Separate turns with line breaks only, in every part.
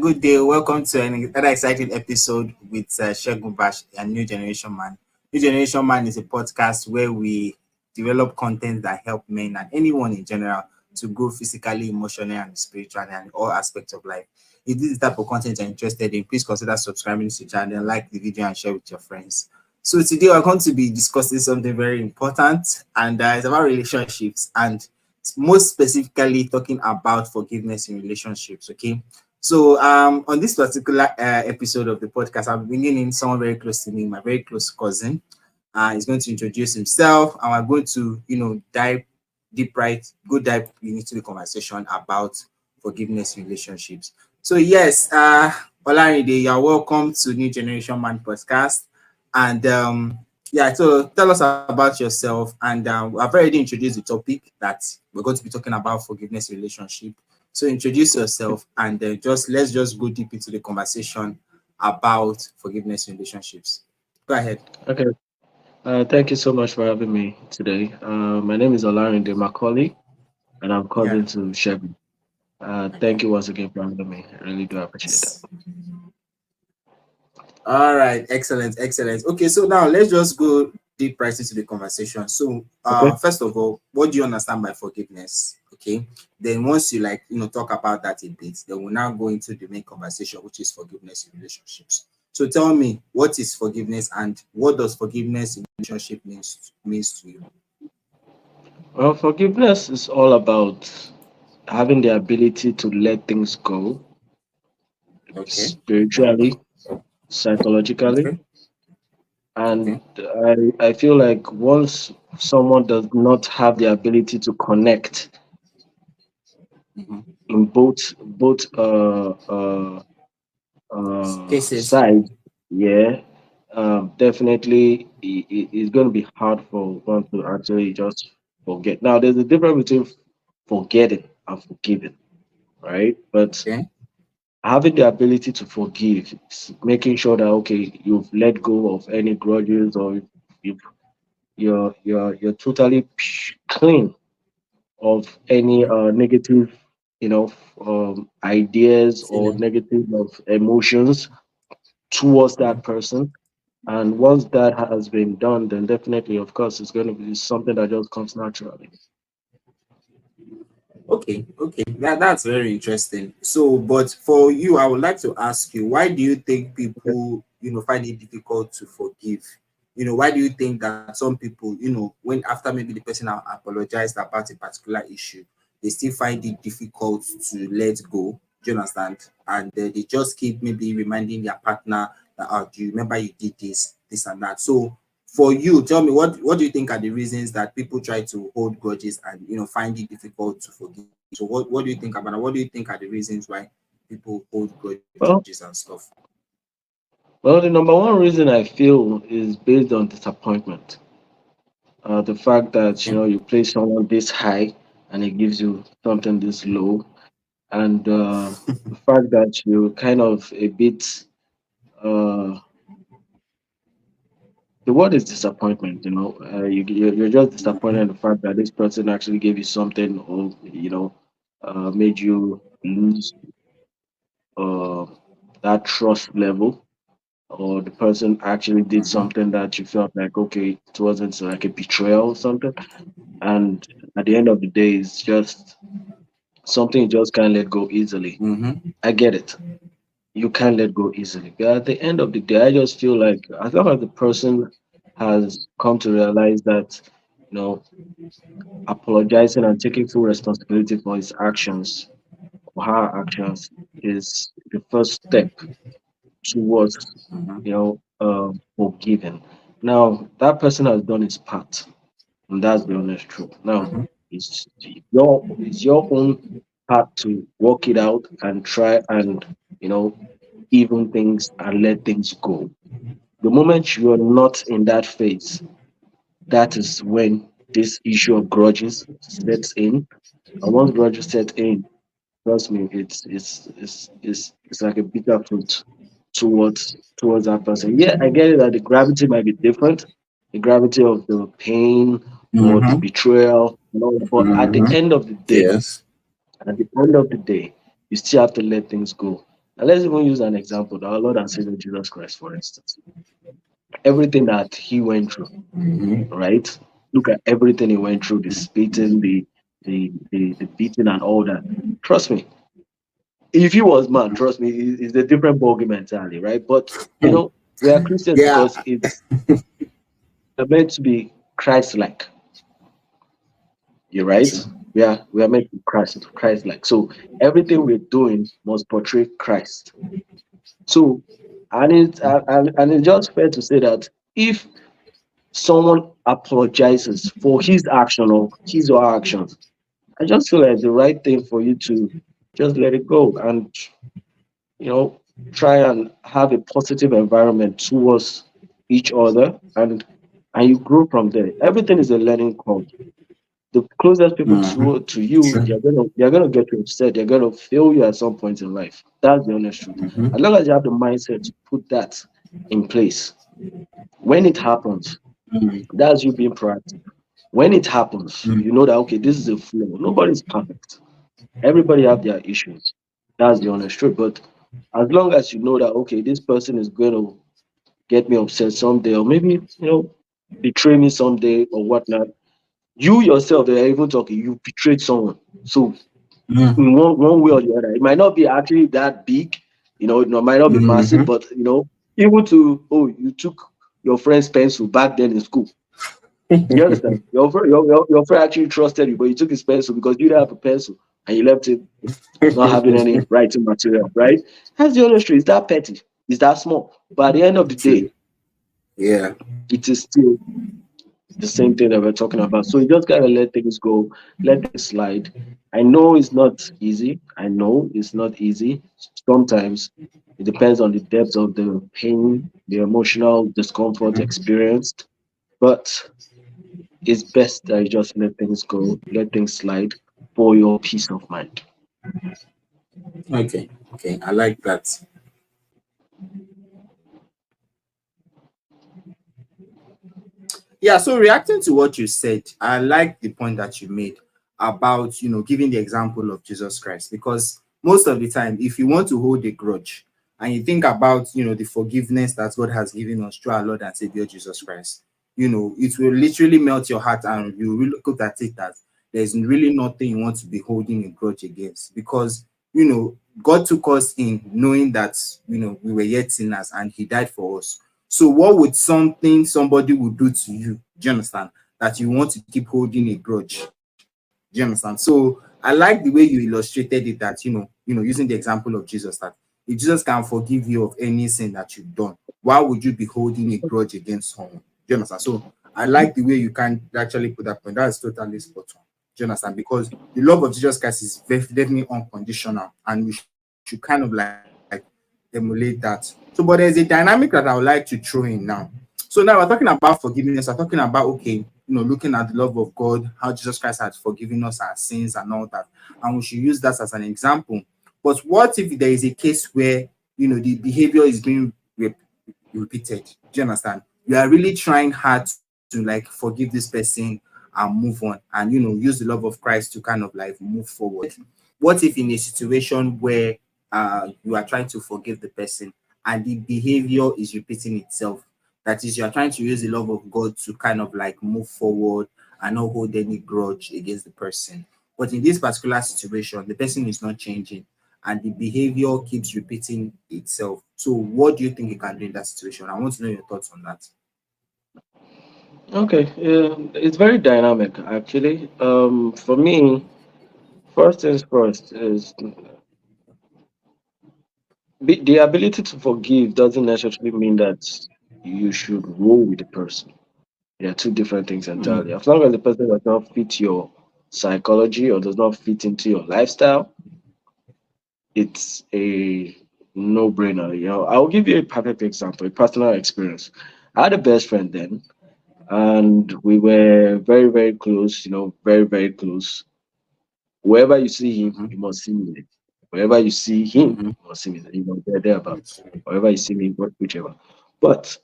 good day. Welcome to another exciting episode with Shegun Bash and New Generation Man. New Generation Man is a podcast where we develop content that help men and anyone in general to grow physically, emotionally, and spiritually, and all aspects of life. If this is the type of content you're interested in, please consider subscribing to the channel, like the video, and share with your friends. So today we're going to be discussing something very important, and it's about relationships, and most specifically talking about forgiveness in relationships. Okay, so on this particular episode of the podcast, I'm bringing in someone very close to me, my very close cousin. He's going to introduce himself, and we're going to, dive deep right, go dive into the conversation about forgiveness in relationships. So yes, Olarinde, you're welcome to New Generation Man podcast, and yeah, so tell us about yourself, and I've already introduced the topic that we're going to be talking about forgiveness in relationship. So introduce yourself and let's just go deep into the conversation about forgiveness in relationships. Go ahead.
Okay. Thank you so much for having me today. My name is Olarinde Macaulay, and I'm
Yeah.
cousin to Chevy. Thank you once again for having me. I really do appreciate that.
All right. Excellent. Excellent. Okay. So now let's just go deep right into the conversation. So
Okay.
first of all, what do you understand by forgiveness? Okay. Then once you talk about that a bit, then we'll now go into the main conversation, which is forgiveness in relationships. So tell me, what is forgiveness and what does forgiveness in relationship means to you?
Well, forgiveness is all about having the ability to let things go
Okay.
spiritually, psychologically,
Okay.
and
Okay.
I feel like once someone does not have the ability to connect
Mhm.
in both
Cases.
sides, yeah, definitely it's going to be hard for one to actually just forget. Now, there's a difference between forgetting and forgiving, right? But
Okay.
having the ability to forgive, making sure that okay, you've let go of any grudges or you've, you're totally clean of any negative, ideas or
Feeling.
negative of emotions towards
Okay.
that person. And once that has been done, then definitely, of course, it's going to be something that just comes naturally.
Okay, okay, that's very interesting. So, but for you, I would like to ask you, why do you think
Okay.
people, find it difficult to forgive? Why do you think that some people, when after maybe the person apologized about a particular issue, they still find it difficult to let go? Do you understand? And they just keep maybe reminding their partner that, oh, do you remember you did this and that? So, for you, tell me what do you think are the reasons that people try to hold grudges and find it difficult to forgive? So what do you think about it? What do you think are the reasons why people hold grudges and
Well,
stuff?
the number one reason I feel is based on disappointment. The fact that
Okay.
you place someone this high and it gives you something this low, and the fact that you kind of a bit uh, the word is disappointment. You're just disappointed in the fact that this person actually gave you something, or made you lose uh, that trust level, or the person actually did
Mm-hmm.
something that you felt like okay, it wasn't like a betrayal or something, and at the end of the day, it's just something you just can't let go easily.
Mm-hmm.
I get it. You can't let go easily. But at the end of the day, I just feel like as long as the person has come to realize that, you know, apologizing and taking full responsibility for his actions or her actions is the first step towards, forgiving. Now, that person has done his part, and that's the honest truth. Now,
Mm-hmm.
it's your own part to work it out and try and, you know, even things and let things go. The moment you are not in that phase, that is when this issue of grudges sets in. And once grudges set in, trust me, it's like a bitter fruit towards that person. Yeah, I get it that the gravity might be different, the gravity of the pain or the
Mm-hmm.
betrayal, but
Mm-hmm. Yes.
at the end of the day, you still have to let things go. And let's even use an example, our Lord and Savior Jesus Christ, for instance. Everything that he went through, right? Look at everything he went through, the spitting, the beating and all that. Trust me, if he was man, trust me, it's a different ballgame entirely, right? But you
Hmm.
know, we are Christians
Yeah.
because it's meant to be Christ-like. You're right.
True.
We are meant to be Christ-like. So everything we're doing must portray Christ. So, and it's just fair to say that if someone apologizes for his action or his or her actions, I just feel like the right thing for you to just let it go and you know try and have a positive environment towards each other and you grow from there. Everything is a learning curve. The closest people to you,
True.
they're gonna get you upset. They're gonna fail you at some point in life. That's the honest truth. As long as you have the mindset to put that in place, when it happens, that's you being proactive. When it happens, you know that okay, this is a flow. Nobody's perfect. Everybody have their issues. That's the honest truth. But as long as you know that okay, this person is going to get me upset someday, or maybe betray me someday or whatnot, you yourself they are even talking. You betrayed someone. So
Mm.
in one way or the other, it might not be actually that big. It might not be massive,
Mm-hmm.
but even to you took your friend's pencil back then in school. You understand? Your friend actually trusted you, but you took his pencil because you didn't have a pencil and you left him not having any writing material, right? That's the honest truth. It's that petty. It's that small. But at the end of the
True.
day,
Yeah.
it is still the same thing that we're talking about. So you just gotta let things go, let things slide. I know it's not easy. I know it's not easy. Sometimes it depends on the depth of the pain, the emotional discomfort experienced. But it's best that you just let things go, let things slide for your peace of mind.
Okay. Okay. I like that. Yeah, so reacting to what you said, I like the point that you made about, giving the example of Jesus Christ. Because most of the time, if you want to hold a grudge and you think about, the forgiveness that God has given us through our Lord and Savior Jesus Christ, it will literally melt your heart and you will look at it that there's really nothing you want to be holding a grudge against. Because, God took us in knowing that, we were yet sinners and He died for us. So what would something somebody would do to you, do you understand, that you want to keep holding a grudge? Do you understand? So I like the way you illustrated it that, using the example of Jesus, that if Jesus can forgive you of any sin that you've done, why would you be holding a grudge against someone? Do you understand? So I like the way you can actually put that point. That is totally spot on. Do you understand? Because the love of Jesus Christ is definitely unconditional, and we should kind of like emulate that. So, but there's a dynamic that I would like to throw in now. So now we're talking about forgiveness. We're talking about okay, looking at the love of God, how Jesus Christ had forgiven us our sins and all that, and we should use that as an example. But what if there is a case where the behavior is being repeated? Do you understand? You are really trying hard to like forgive this person and move on, and use the love of Christ to kind of like move forward. What if in a situation where you are trying to forgive the person and the behavior is repeating itself? That is, you are trying to use the love of God to kind of like move forward and not hold any grudge against the person. But in this particular situation, the person is not changing and the behavior keeps repeating itself. So, what do you think you can do in that situation? I want to know your thoughts on that.
Okay, it's very dynamic actually. For me, first things first is the ability to forgive doesn't necessarily mean that you should roll with the person. They are two different things entirely.
Mm,
As long as the person does not fit your psychology or does not fit into your lifestyle, it's a no-brainer. I'll give you a perfect example, a personal experience. I had a best friend then, and we were very, very close. Very, very close. Wherever you see him,
mhm,
you must see me there. Wherever you see him,
mhm.
you must see me there. They're thereabouts. Wherever you see me, whichever. But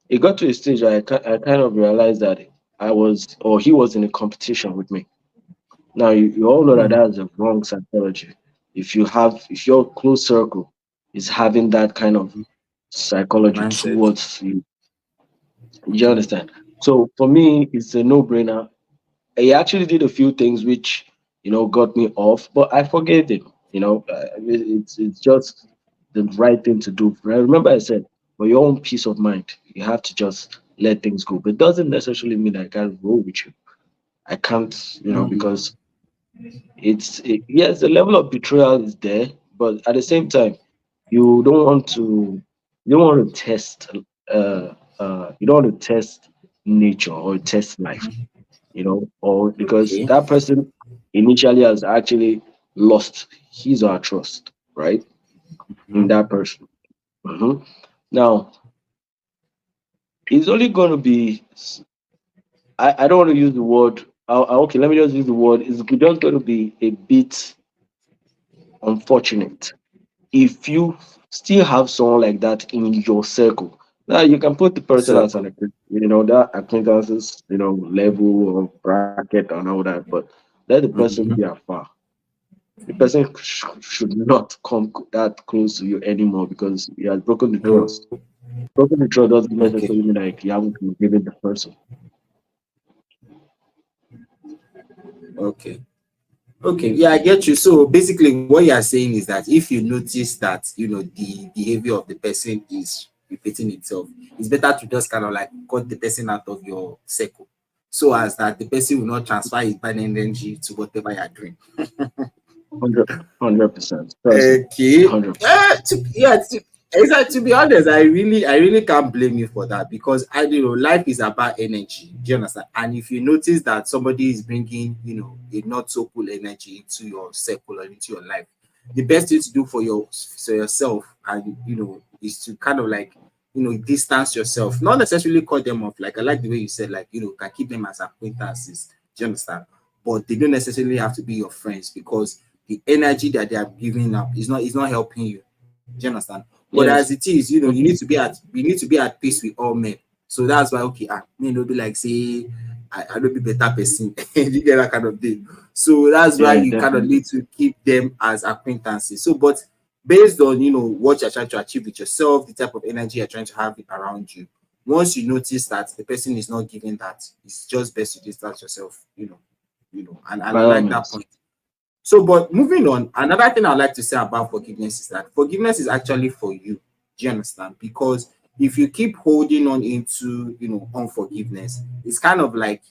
it got to a stage where I kind of realized that I was, or he was in a competition with me. Now, you all know that
Mm,
that's a wrong psychology. If your close circle is having that kind of psychology
Mindset.
towards you. You understand? So for me, it's a no-brainer. He actually did a few things which got me off, but I forgave him. It's just the right thing to do. Remember, I said for your own peace of mind, you have to just let things go. But it doesn't necessarily mean I can't roll with you. I can't,
Mm,
because yes, the level of betrayal is there, but at the same time, you don't want to you don't want to test you don't want to test nature or test life, or because
okay.
that person initially has actually lost his or her trust, right, in
Mhm.
that person. Mhm. Now, it's only going to be, I don't want to use the word, okay, let me just use the word, it's just going to be a bit unfortunate if you still have someone like that in your circle. Now you can put the person as an
Circle.
that acquaintances, level or bracket and all that, but let the person be
Mhm.
afar. The person should not come that close to you anymore because he has broken the
Oh,
trust. Broken the trust doesn't
okay.
necessarily mean like you haven't forgiven the person.
Okay. Okay. Yeah, I get you. So basically, what you are saying is that if you notice that the behavior of the person is repeating itself, it's better to just kind of like cut the person out of your circle, so as that the person will not transfer his bad energy to whatever you are doing.
100%. Trust me.
Okay.
100%.
Exactly. To be honest, I really can't blame you for that because life is about energy. Do you understand? And if you notice that somebody is bringing, a not so cool energy into your circle or into your life, the best thing to do for yourself and is to kind of like distance yourself, not necessarily cut them off. Like I like the way you said, like can keep them as acquaintances. Do you understand? But they don't necessarily have to be your friends because the energy that they are giving up is not helping you. Do you understand? But as it
Yes.
is,
Mhm.
you need to be at peace with all men. So that's why okay, me no be like say I don't be better person. You get that kind of thing. So that's why
Yeah,
you kind of
definitely.
need to keep them as acquaintances. So, but based on what you're trying to achieve with yourself, the type of energy you're trying to have around you, once you notice that the person is not giving that, it's just best to distance yourself. And
By
I
all
like that
means.
point. So, but moving on, another thing I'd like to say about forgiveness is that forgiveness is actually for you. Do you understand? Because if you keep holding on into, unforgiveness, it's kind of like,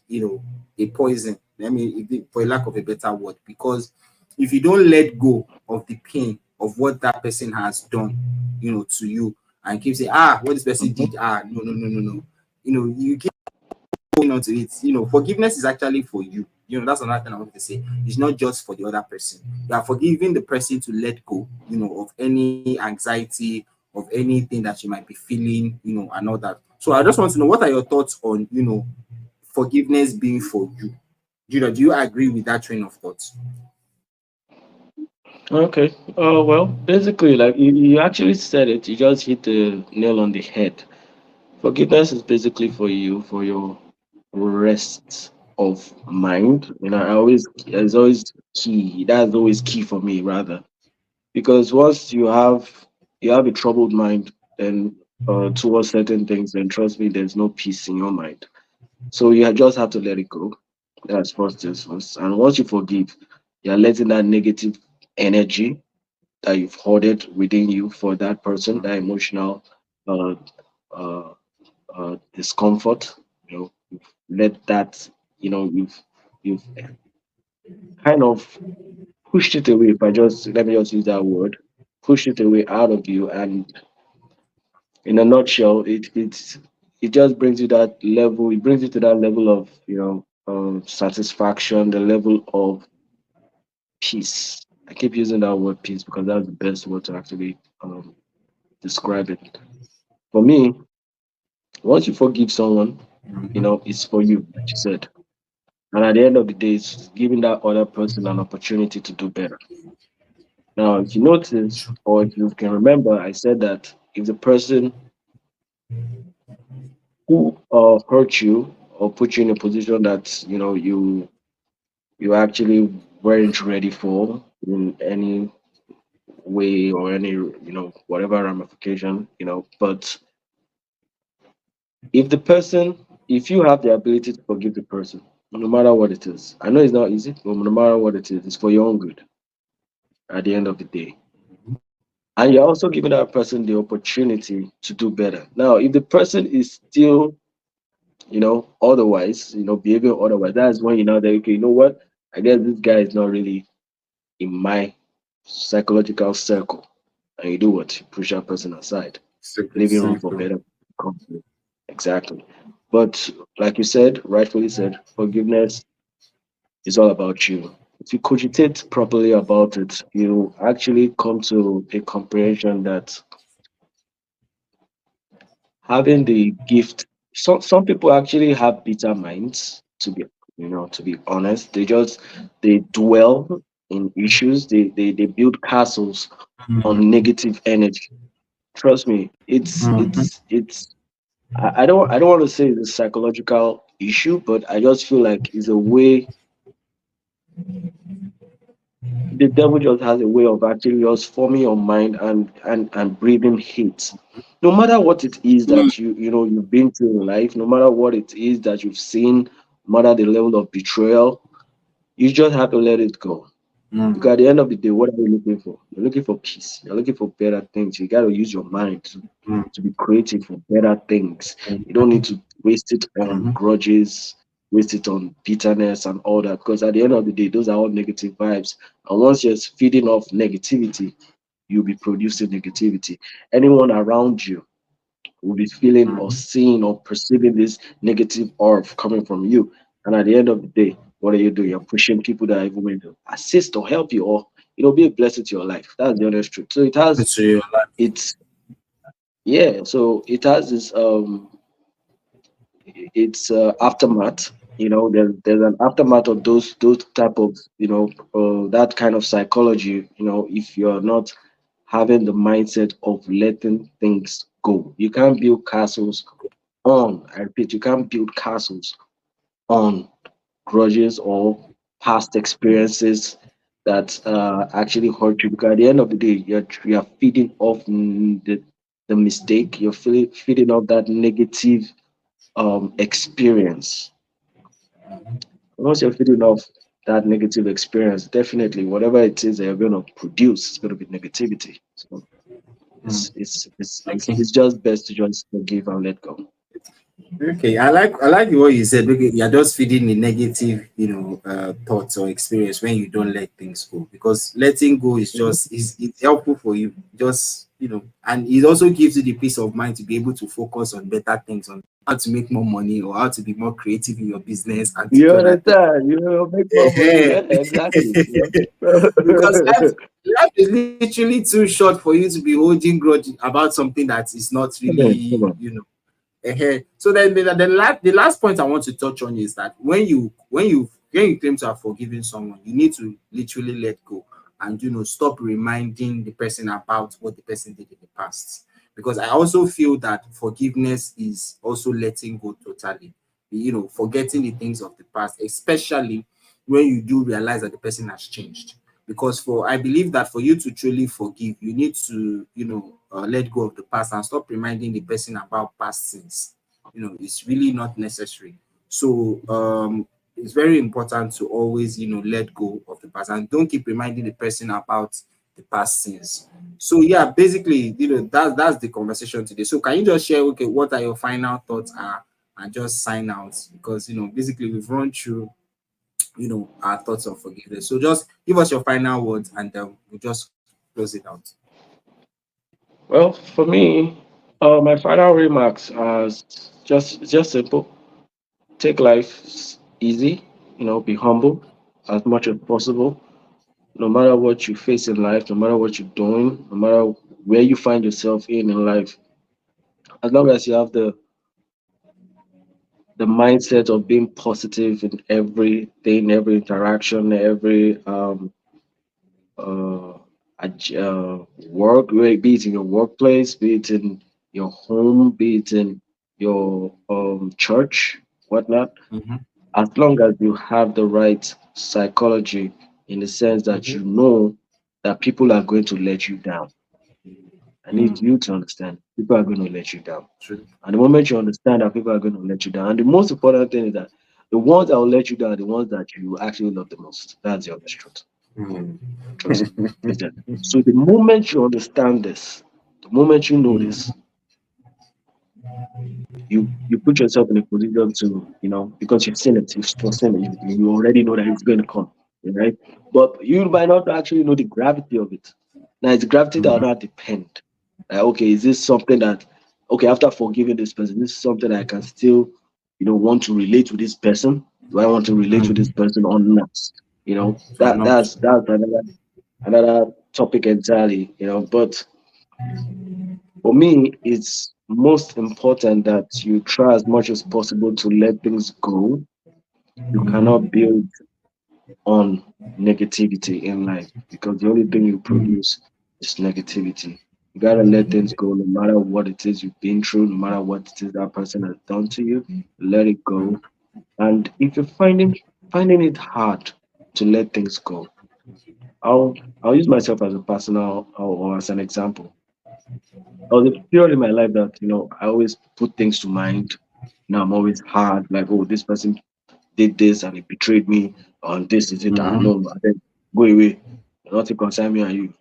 a poison. I mean, for lack of a better word, because if you don't let go of the pain of what that person has done, to you, and keep saying, what this person
Mhm.
did, no, no, no, no, no, you keep going on to it. Forgiveness is actually for you. That's another thing I want to say. It's not just for the other person. You are forgiving the person to let go, of any anxiety, of anything that you might be feeling, and all that. So I just want to know what are your thoughts on, forgiveness being for you? Do you agree with that train of thought?
Okay. Well, basically, like you actually said it. You just hit the nail on the head. Forgiveness is basically for you, for your rest of mind. It's always key. That's always key for me, rather, because once you have a troubled mind, then towards certain things, then trust me, there's no peace in your mind. So you just have to let it go. That's first things first. And once you forgive, you're letting that negative energy that you've hoarded within you for that person, that emotional uh, uh, discomfort, you've let that, you've kind of pushed it away. If I just let me just use that word, pushed it away out of you, and in a nutshell, it just brings you that level. It brings you to that level of satisfaction, the level of peace. I keep using that word peace because that's the best word to actually describe it. For me, once you forgive someone, it's for you, like you said. And at the end of the day, it's giving that other person an opportunity to do better. Now, if you notice, or if you can remember, I said that if the person who hurt you or put you in a position that you actually weren't ready for in any way or any, whatever ramification, but if the person, if you have the ability to forgive the person, no matter what it is, I know it's not easy, but no matter what it is, it's for your own good at the end of the day. And you're also giving that person the opportunity to do better. Now, if the person is still, otherwise, behaving otherwise, that's when you know that, okay, you know what? I guess this guy is not really in my psychological circle. And you do what? You push that person aside,
Super
leaving room for
simple.
better company. Exactly. But like you said, rightfully said, forgiveness is all about you. If you cogitate properly about it, you actually come to a comprehension that having the gift, some people actually have bitter minds, to be honest. They dwell in issues, they build castles
Mm,
on negative energy. Trust me, it's
mhm,
it's it's I don't want to say it's a psychological issue, but I just feel like it's a way. The devil just has a way of actually just forming your mind and breathing hate. No matter what it is that you've been through in life, no matter what it is that you've seen, no matter the level of betrayal, you just have to let it go.
mm,
Because at the end of the day, what are you looking for? You're looking for peace. You're looking for better things. You got to use your mind
mm,
to be creative for better things. You don't need
mhm,
to waste it on
mhm.
grudges, waste it on bitterness and all that. Because at the end of the day, those are all negative vibes. And once you're feeding off negativity, you'll be producing negativity. Anyone around you will be feeling or
Mhm.
seeing or perceiving this negative aura coming from you. And at the end of the day, what are you doing? You're pushing people that are even going to assist or help you or be a blessing to your life. That's the honest truth. So
To your life.
it's yeah, so it has this it's aftermath. There's an aftermath of those type of that kind of psychology. If you're not having the mindset of letting things go, you can't build castles on. I repeat, you can't build castles on grudges or past experiences that actually hurt you. Because at the end of the day, you're feeding off the mistake. You're feeding off that negative experience. Once you're feeding off that negative experience, definitely whatever it is that you're going to produce is going to be negativity. So
Mm. Okay.
it's just best to just forgive and let go.
Okay, I like what you said. Okay, you're just feeding the negative, thoughts or experience when you don't let things go. Because letting go is
Mhm.
just is it's helpful for you. Just and it also gives you the peace of mind to be able to focus on better things, on how to make more money or how to be more creative in your business and to
You
do other things.
understand? You will make more money.
Ehen.
Yeah, exactly.
Because life is literally too short for you to be holding grudge about something that is not
Come on, come
really,
on.
So then the last point I want to touch on is that when you claim to have forgiven someone, you need to literally let go and stop reminding the person about what the person did in the past. Because I also feel that forgiveness is also letting go totally. Forgetting the things of the past, especially when you do realize that the person has changed. Because I believe that for you to truly forgive, you need to let go of the past and stop reminding the person about past sins. It's really not necessary. So it's very important to always let go of the past and don't keep reminding the person about the past sins. So yeah, basically, that's the conversation today. So can you just share, okay, what are your final thoughts are, and just sign out, because basically we've run through our thoughts on forgiveness. So just give us your final words, and we'll just close it out.
Well, for me, my final remarks are just simple. Take life easy. Be humble as much as possible. No matter what you face in life, no matter what you're doing, no matter where you find yourself in life, as long as you have the mindset of being positive in everything, every interaction, every uh, work, be it in your workplace, be it in your home, be it in your church, whatnot.
Mhm,
As long as you have the right psychology, in the sense that
mhm,
you know that people are going to let you down. I need you to understand people are going to let you down.
True.
And the moment you understand that people are going to let you down, and the most important thing is that the ones that will let you down are the ones that you actually love the most. That's the honest truth.
Mm.
Trust me. Is that so the moment you understand this, the moment you know
Mm.
this, you put yourself in a position to, because you've seen it, you've seen it, you already know that it's going to come, right? But you might not actually know the gravity of it. Now it's gravity that will
Mm.
not depend. Like, okay, is this something that, okay, after forgiving this person, this is something I can still, want to relate with this person? Do I want to relate with this
Mm.
person or not?
So not.
That's another topic entirely. But for me, it's most important that you try as much as possible to let things go. You cannot
Mm.
build on negativity in life because the only thing you
Mm.
produce is negativity. You gotta let things go no matter what it is you've been through, no matter what it is that person has done to you, let it go. And if you're finding it hard to let things go, I'll I'll use myself as a personal or as an example. I was a period in my life that I always put things to mind. Now I'm always hard, like, oh, this person did this and he betrayed me, and this is it. I
Mm.
know, and then go away. Nothing concern me and you.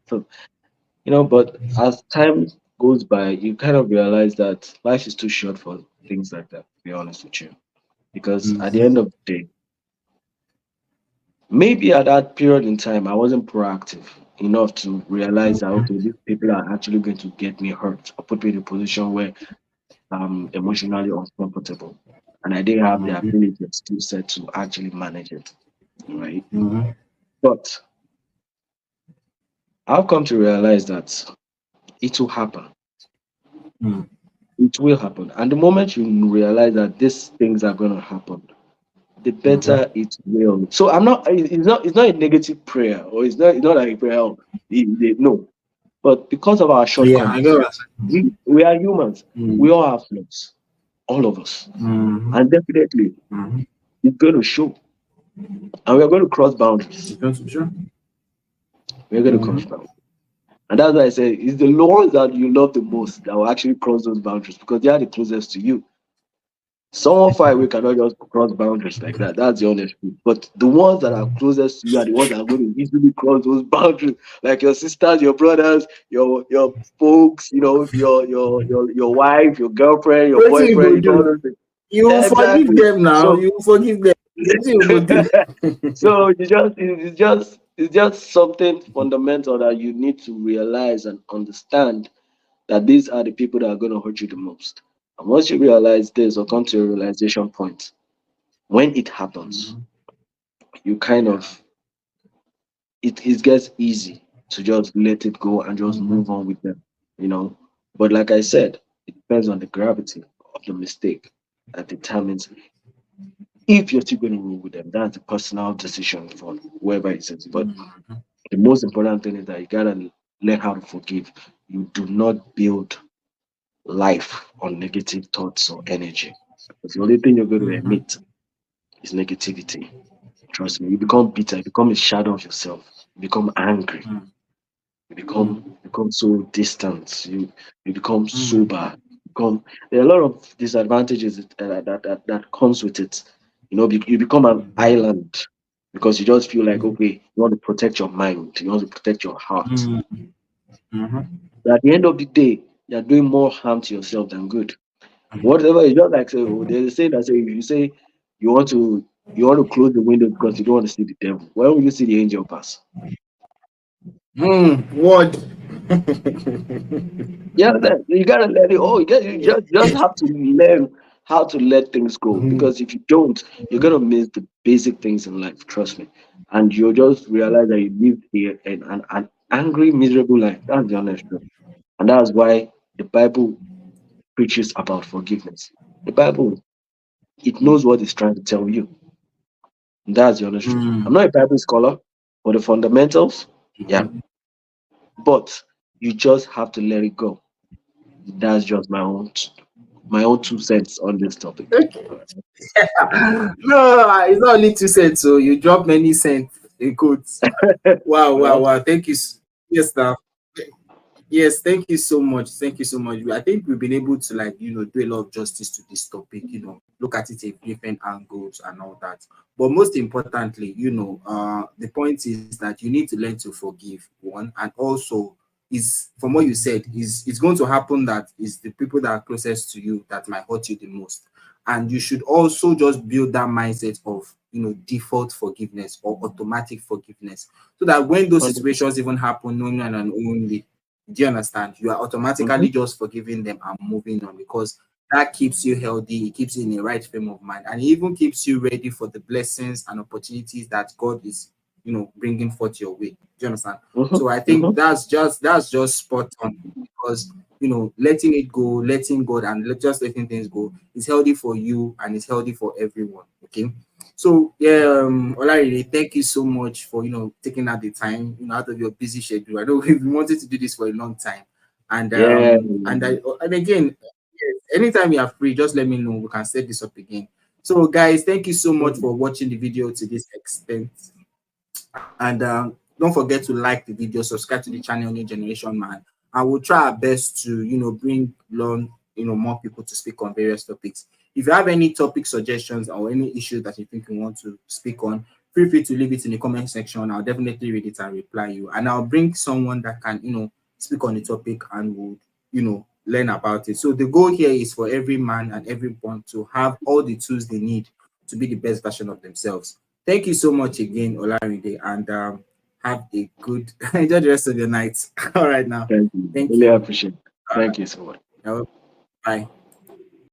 So but as time goes by, you kind of realize that life is too short for things like that. To be honest with you, because at the
Mm.
end of the day, maybe at that period in time, I wasn't proactive enough to realize that okay, these people are actually going to get me hurt or put me in a position where emotionally uncomfortable, and I didn't have the
Mm.
ability and skill set to actually manage it. Right,
Mm.
but I've come to realize that it will happen.
Mm.
It will happen, and the moment you realize that these things are going to happen, the
Mm.
better it will. So I'm not. It's not a negative prayer, or it's not like a prayer. Of, no, but because of our
Yeah, I
shortcomings,
get what
we are humans.
you're
We
saying.
all have flaws, all of us,
Mm.
and definitely
Mm.
it's going to show, and we are going to cross boundaries.
Sure.
We're going to cross
Mm.
boundaries. And that's why I say it's the ones that you love the most that will actually cross those boundaries because they are the closest to you. Someone far away cannot just cross boundaries like that. That's the honest truth. But the ones that are closest to you are the ones that are going to easily cross those boundaries, like your sisters, your brothers, your folks, your wife, your girlfriend, your
What you
boyfriend,
go
all
do?
those things.
You forgive
Exactly.
them now.
So
You forgive them. What you go do?
so it's just something fundamental that you need to realize and understand that these are the people that are going to hurt you the most. And once you realize this or come to a realization point, when it happens,
Mhm.
you kind
Yeah.
of it gets easy to just let it go and just
Mhm.
move on with them, you know. But like I said, it depends on the gravity of the mistake that determines if you're still going to roll with them. That's a personal decision for whoever it is. But
Mhm.
the most important thing is that you gotta learn how to forgive. You do not build life on negative thoughts or energy. Because the only thing you're going to
Mhm.
emit is negativity. Trust me, you become bitter, you become a shadow of yourself, you become angry,
Mhm.
you become so distant, you become
Mhm.
sober, become there are a lot of disadvantages that comes with it. You become an
Mhm.
island because you just feel like okay, you want to protect your mind, you want to protect your heart.
Mhm. Mhm.
But at the end of the day, you're doing more harm to yourself than good.
Mhm.
Whatever it's just like say, oh, there's a saying that say if you say you want to you want to close the window because you don't want to see the devil. Why will you see the angel pass?
What?
Yeah, you gotta let it. Oh, you just have to learn how to let things go
Mhm.
because if you don't, you're gonna miss the basic things in life. Trust me, and you'll just realize that you live here an angry, miserable life. That's the honest truth, and that's why the Bible preaches about forgiveness. The Bible it knows what it's trying to tell you. That's the honest truth. I'm
Mhm.
not a Bible scholar, but the fundamentals, yeah. But you just have to let it go. That's just my own 2 cents on this topic.
Okay. No, it's not only 2 cents. So you drop many cents. in quotes. Wow, wow,
Well,
wow. Thank you. Yes, sir. Yes, thank you so much. Thank you so much. I think we've been able to, like, do a lot of justice to this topic, look at it in different angles and all that. But most importantly, the point is that you need to learn to forgive, one, and also is from what you said, is it's going to happen that is the people that are closest to you that might hurt you the most. And you should also just build that mindset of default forgiveness or automatic forgiveness, so that when those
100%.
situations even happen, knowing and unknowingly, do you understand? You are
Mm-hmm.
automatically just forgiving them and moving on, because that keeps you healthy, it keeps you in the right frame of mind, and it even keeps you ready for the blessings and opportunities that God is, bringing forth your way. Do you understand?
Mm-hmm.
So I think
Mm-hmm.
that's just spot on, because letting it go, letting God and just letting things go is healthy for you and it's healthy for everyone. Okay. So yeah, Olaride, thank you so much for taking out the time, out of your busy schedule. I know we've been wanting to do this for a long time, and
Yeah.
again, yes, anytime you are free, just let me know. We can set this up again. So guys, thank you so much for watching the video to this extent, and don't forget to like the video, subscribe to the channel, New Generation Man, and we'll try our best to bring learn more people to speak on various topics. If you have any topic suggestions or any issue that you think you want to speak on, feel free to leave it in the comment section. I'll definitely read it and reply you, and I'll bring someone that can speak on the topic and will learn about it. So the goal here is for every man and everyone to have all the tools they need to be the best version of themselves. Thank you so much again, Olarinde, and have a good enjoy the rest of your night. All right now.
Thank you.
Thank
Really
you.
appreciate it. Thank you so much.
Bye.